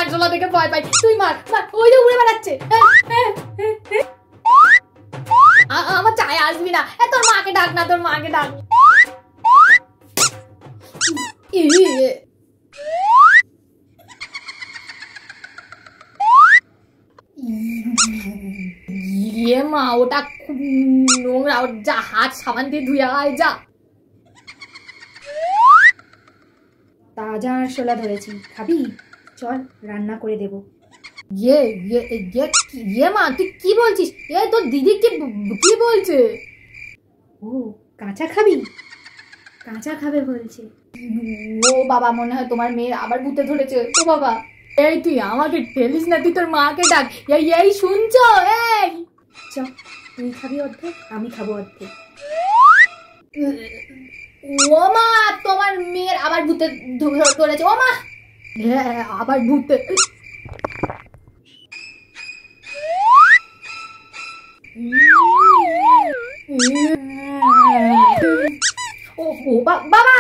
আরশোলা দেখে ভয় পাই। তুই মার মার, ওই যে উড়ে বেড়াচ্ছে। আমার চায়ে আসবি না। তোর মাকে ডাক না, তোর মাকে ডাক। ইয়ে মা, ওটা খুব নোংরা। যা, হাত সাবান দিয়ে ধুয়ে আয় যা। তাজা আরশোলা ধরেছি, খাবি? চল রান্না করে দেব। ইয়ে ইয়ে ইয়ে ইয়ে মা, তুই কি বলছিস? তোর দিদি কি বলছে? ও কাঁচা খাবি? কাঁচা খাবে বলছে। ও বাবা, মনে হয় তোমার মেয়ে আবার ভূতে ধরেছে। ও বাবা, এই তুই আমাকে ঠেলিস না, তুই তোর মাকে ডাক। এই শুনছো? এই চ, তুই খাবি অর্ধেক, আমি খাবো অর্ধেক। ও মা, তোমার মেয়ের আবার ভূতে ধরেছে। ও মা, হ্যাঁ আবার ভূতে। ও বাবা,